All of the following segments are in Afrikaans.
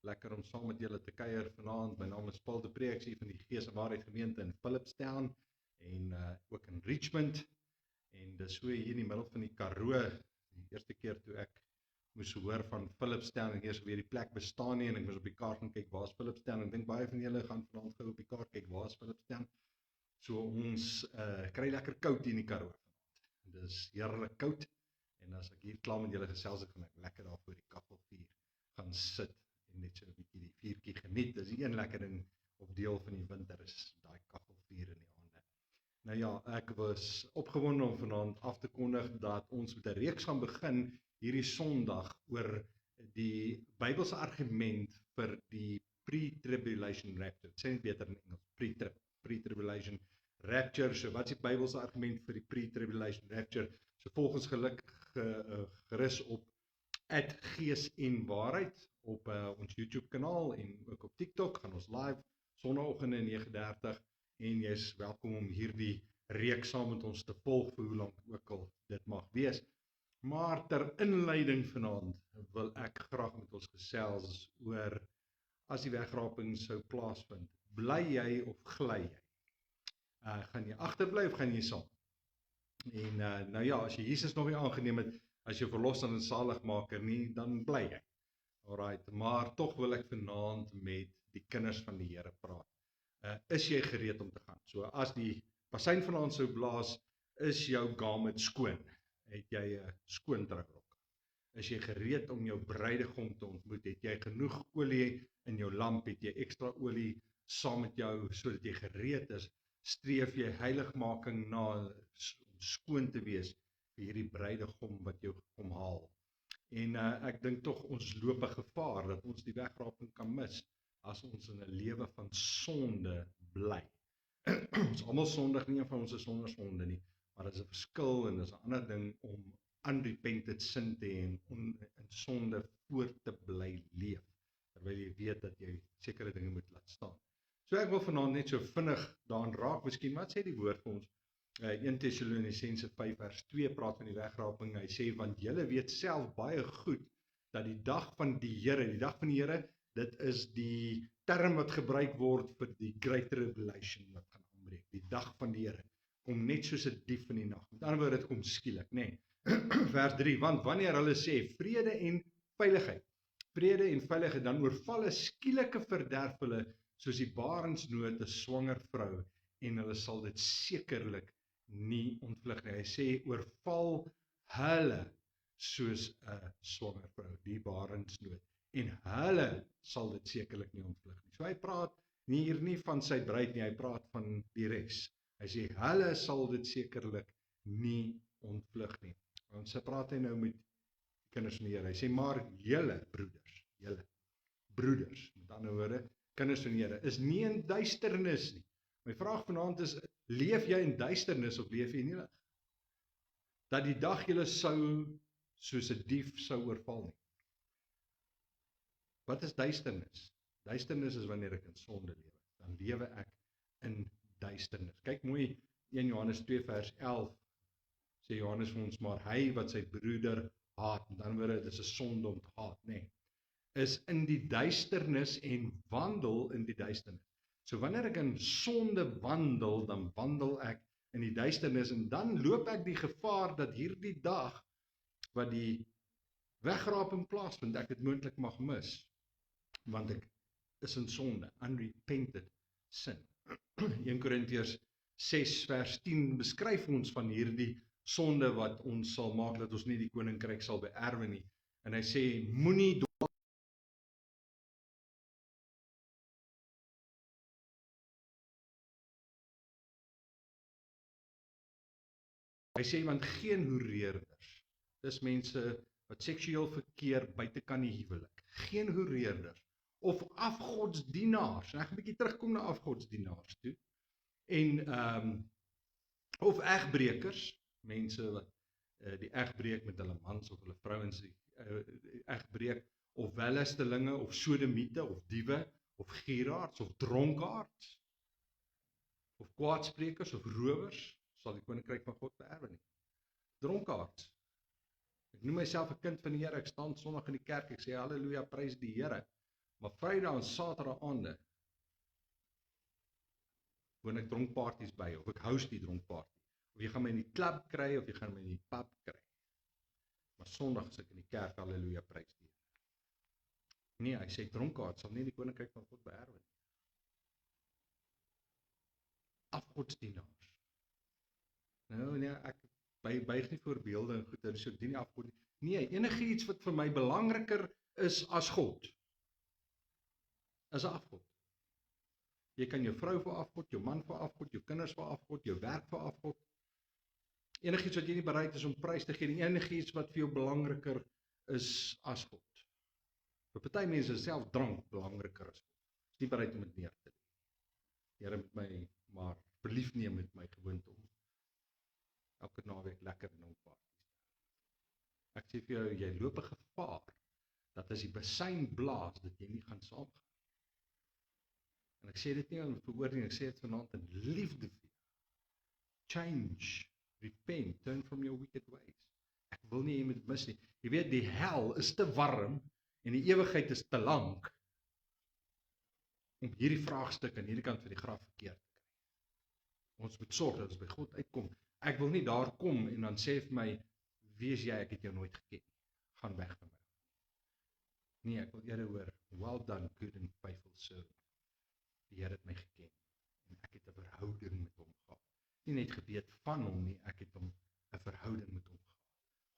Lekker om saam met julle te kuier vanaand. My naam is Paul de Pre, ek is hier van die Gees en Waarheid gemeente in Philipstown en ook in Richmond. En dis so hier in die middel van die Karoo. Die eerste keer toe ek moes hoor van Philipstown en eers weer die plek bestaan nie en ek moes op die kaart gaan kyk waar is Philipstown. Ek dink baie van julle gaan vanaand gou op die kaart kyk waar is Philipstown. So ons kry lekker koud hier in die Karoo vanaand. Dis heerlik koud. En as ek hier klaar met julle gesels het, gaan ek lekker daar voor die kaggelvuur gaan sit en net so 'n bietjie die vuurtjie geniet. Dis die een lekker ding op deel van die winter is daai kaggelvuur in die aande. Nou ja, ek was opgewonde om vanaand af te kondig dat ons met 'n reeks gaan begin hierdie Sondag oor die Bybelse argument vir die pre-tribulation rapture. Dit sê net beter in Engels, pre-tribulation rapture. So wat is die Bybelse argument vir die pre-tribulation rapture? So volgens gerus op @Gees en Waarheid op ons YouTube kanaal en ook op TikTok gaan ons live sonnaandoggende 9:30 en jy is welkom om hierdie reeks saam met ons te volg vir hoe lank ook al dit mag wees. Maar ter inleiding vanaand wil ek graag met ons gesels oor as die wegraping sou plaasvind, bly jy of gly jy? Gaan jy agterbly of gaan jy saam? En nou ja, as jy Jesus nog nie aangeneem het as jou verlosser en saligmaker nie, dan bly jy. Alright, maar tog wil ek vanaand met die kinders van die Here praat. Is jy gereed om te gaan? So as die bassein vanaand sou blaas, is jou garment skoon? Het jy 'n skoon trougrok? Is jy gereed om jou bruidegom te ontmoet? Het jy genoeg olie in jou lamp? Het jy ekstra olie saam met jou sodat jy gereed is? Streef jy heiligmaking na om skoon te wees vir hierdie bruidegom wat jou kom haal? En ek dink tog ons loop 'n gevaar dat ons die wegraping kan mis as ons in 'n lewe van sonde bly. Ons almal sondig, nie een van ons is sonder sonde nie, maar dit is 'n verskil en dit is 'n ander ding om unrepented sin te hê en in sonde voort te bly leef, terwyl jy weet dat jy sekere dinge moet laat staan. So ek wil vanaand net so vinnig daaraan raak, miskien wat sê die woord vir ons? 1 Tessalonisense 5 vers 2 praat van die wegraping. Hy sê, want julle weet self baie goed dat die dag van die Here, dit is die term wat gebruik word vir die Great Tribulation wat gaan aanbreek. Die dag van die Here kom net soos 'n dief in die nag. Met ander woorde, dit kom skielik, nê. Vers 3, want wanneer hulle sê vrede en veiligheid, dan oorval 'n skielike verderf hulle soos die barensnood 'n swanger vrou en hulle sal dit sekerlik nie ontvlug nie. Hy sê oorval hulle soos 'n swanger vrou, die barensnood, en hulle sal dit sekerlik nie ontvlug nie. So hy praat hier nie van sy bruid nie, hy praat van die res. Hy sê hulle sal dit sekerlik nie ontvlug nie. Want sy praat hy nou met kinders van die Here. Hy sê maar julle broeders, met ander woorde, kinders van die Here, is nie in duisternis nie. My vraag vanaand is, leef jy in duisternis of leef jy in die lig? Dat die dag julle sou soos 'n dief sou oorval nie. Wat is duisternis? Duisternis is wanneer ek in sonde lewe. Dan lewe ek in duisternis. Kyk mooi, 1 Johannes 2 vers 11, sê Johannes vir ons, maar hy wat sy broeder haat, met ander woorde, dit is 'n sonde om te haat, nê, is in die duisternis en wandel in die duisternis. So wanneer ek in sonde wandel, dan wandel ek in die duisternis en dan loop ek die gevaar dat hierdie dag wat die wegraping plaasvind, ek dit moontlik mag mis, want ek is in sonde, unrepented sin. 1 Korintiërs 6 vers 10 beskryf ons van hierdie sonde wat ons sal maak dat ons nie die koninkryk sal beerwe nie. En hy sê moenie Hy sê, want geen hoereerders, dis mense wat seksueel verkeer buite kan die huwelik, geen hoereerders, of afgodsdienaars, en ek gaan 'n bietjie terugkom na afgodsdienaars toe, en of egbrekers, mense wat die egbreek met hulle mans of hulle vrouens egbreek, of wellustelinge, of sodomiete, of diewe, of gieraards, of dronkaards, of kwaadsprekers, of rowers, sal die koninkryk van God beerwe nie. Dronkaards. Ek noem myself 'n kind van die Here, ek staan Sondag in die kerk, ek sê halleluja, prys die Here, Maar Vrydag en Saterdag aande woon ek dronkparties by, of ek host die dronkparty. Of jy gaan my in die klub kry, of jy gaan my in die pub kry. Maar Sondag is ek in die kerk, halleluja, prys die Here. Nee, hy sê dronkaard sal nie die koninkryk van God beerwe nie. Afgodsdienaars. Nou nee, ek buig nie voorbeelde en goed, en so dien nie afgod nie. Nee, enige iets wat vir my belangriker is as God, is 'n afgod. Jy kan jou vrou vir afgod, jou man vir afgod, jou kinders vir afgod, jou werk vir afgod. Enigiets wat jy nie bereid is om prys te gee nie, enigiets wat vir jou belangriker is as God. Vir party mense is self drank belangriker as God. Is nie bereid om dit neer te lê. Die Here moet my maar verlief neem met my gewoonte om elke naweek lekker drinkparties. Ek sê vir jou, jy loop 'n gevaar dat as die besyn blaas, dat jy nie gaan saamgaan. En ek sê dit nie om veroordeel, ek sê dit vanaand in liefde vir jou. Change, repent, turn from your wicked ways. Ek wil nie jy moet mis nie. Jy weet, die hel is te warm en die ewigheid is te lank om hierdie vraagstuk aan hierdie kant van die graf verkeerd te kry. Ons moet sorg dat ons by God uitkom. Ek wil nie daar kom en dan sê vir my, wie is jy, ek het jou nooit geken. Gaan weg van my. Nee, ek wil eerder hoor, well done, good and faithful servant. Die Here het my geken en ek het 'n verhouding met hom gehad. Nie net geweet van hom nie, ek het hom 'n verhouding met hom gehad.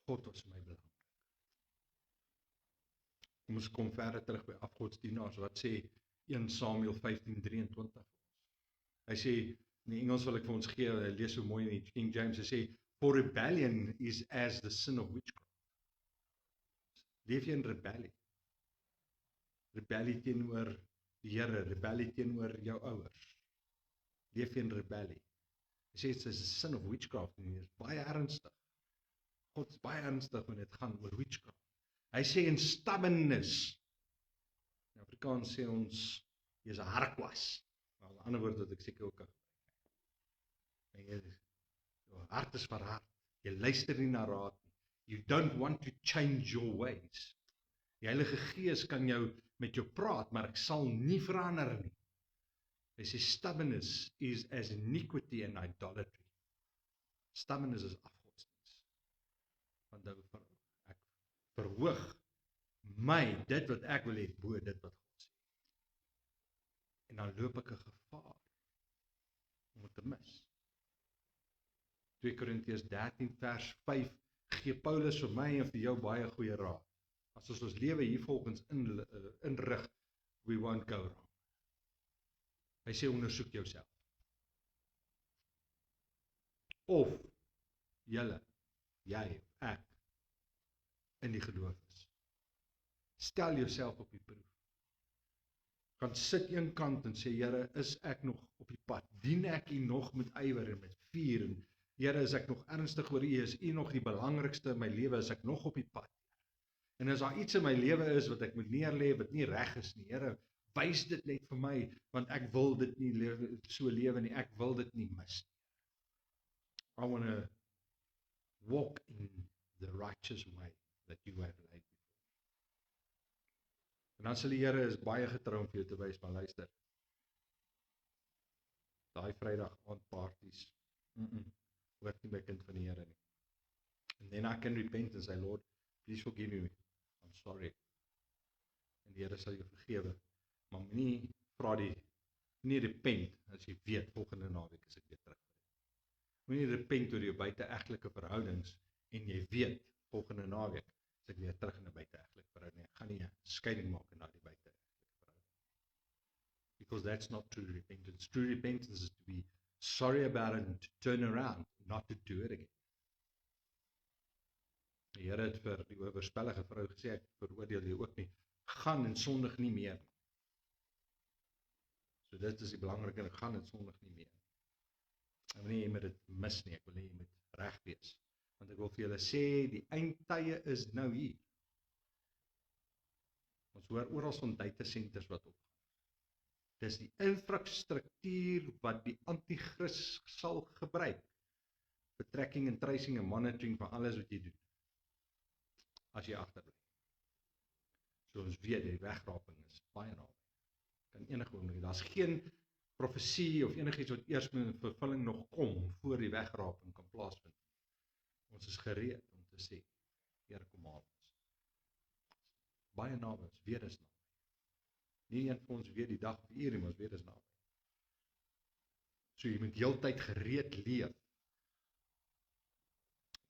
God was my belangrik. Kom ons kom verder terug by afgodsdienaars. Wat sê 1 Samuel 15:23? Hy sê, in die Engels wil ek vir ons gee, hy lees so mooi in die King James, hy sê, for rebellion is as the sin of witchcraft. Leef jy in rebellie? Rebellie teenoor die Here, rebellie teenoor jou ouers. Leef jy in rebellie? Hy sê, it's a sin of witchcraft, en dit is baie ernstig. God is baie ernstig wanneer dit gaan oor witchcraft. Hy sê in stubbornness. In Afrikaans sê ons, jy is 'n harkwas. Wel, 'n ander woord wat ek seker ook kan gebruik. Jou hart is verhard. Jy luister nie na raad nie. You don't want to change your ways. Die Heilige Gees kan met jou praat, maar ek sal nie verander nie. Hy sê stubbornness is as iniquity and idolatry. Stubbornness is afgodsdiens. Want ek verhoog dit wat ek wil hê bo dit wat God sê. En dan loop ek 'n gevaar om dit te mis. 2 Korintiërs 13 vers 5 gee Paulus vir my en vir jou baie goeie raad. As ons lewe hier volgens inrig, we won't go wrong. Hy sê ondersoek jouself. Of jy, ek, in die geloof is. Stel jouself op die proef. Gaan sit een kant en sê, Here, is ek nog op die pad? Dien ek U nog met ywer en met vuur? En Here, is ek nog ernstig oor U? Is U nog die belangrikste in my lewe? Is ek nog op die pad? En as daar iets in my lewe is wat ek moet neerlê, wat nie reg is nie, Here, wys dit net vir my, want ek wil dit nie so lewe nie, ek wil dit nie mis nie. I want to walk in the righteous way that you have laid before. En dan sal die Here is baie getrou om vir jou te wys, maar luister. Daai Vrydag aand parties, hoort nie by kind van die Here nie. And then I can repent and say, Lord, please forgive me, I'm sorry. En die Here sal jou vergewe, maar nie repent, as jy weet, volgende naweek is ek weer terug. Moenie repent oor jou buiteegtelike verhoudings, en jy weet, volgende naweek, is ek weer terug in 'n buiteegtelike verhouding. Ek gaan nie 'n skeiding maak in daardie buiteegtelike verhouding. Because that's not true repentance. True repentance is to be sorry about it and to turn around, not to do it again. Die Here het vir die oorspellige vrou gesê, ek veroordeel jou ook nie, gaan en sondig nie meer. So dit is die belangrike, gaan en sondig nie meer. Ek wil nie jy moet dit mis nie, ek wil nie jy moet reg wees. Want ek wil vir julle sê, die eindtye is nou hier. Ons hoor oral van data centers wat opgaan. Dis die infrastruktuur wat die anti-kris sal gebruik. Tracking en tracing en monitoring van alles wat jy doen. As jy agterbly. So ons weet die wegraping is baie naby. Kan enige oomblik. Daar's geen profesie of enigiets wat eers met vervulling nog kom voor die wegraping kan plaasvind. Ons is gereed om te sê, Here, kom haal ons. Baie naby, ons weet is naby. Nie een van ons weet die dag of uur nie, maar ons weet is naby. So jy moet heeltyd gereed leef.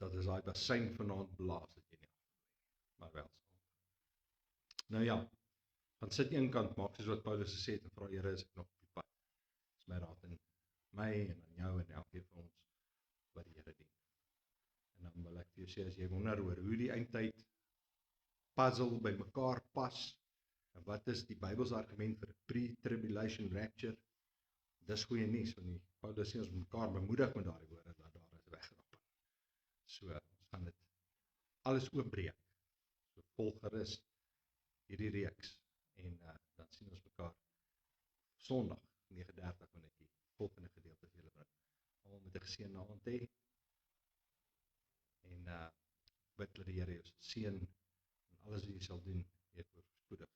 Dat is daai bassein vanaand blaas dat jy nie afvloei, maar wel sal. Nou ja, gaan sit een kant, maak soos wat Paulus gesê het en vra Here, is ek nog op die pad? Is my raad in my en aan jou en elkeen van ons wat die Here dien. En dan wil ek vir jou sê, as jy wonder oor hoe die eindtyd puzzle by mekaar pas, en wat is die Bybelse argument vir pre-tribulation rapture, dis goeie nuus, want die Paulus sê ons mekaar bemoedig met daardie woorde, dat daar is wegraping. So, ons gaan dit alles oopbreek, so vol gerus hierdie reeks, en dan sien ons mekaar Sondag, 9:30, wanneer ek die volgende gedeelte vir julle bring. Almal met 'n geseënde aand hê, en bid dat die Here jou seën, en alles wat jy sal doen, weet voorspoedig.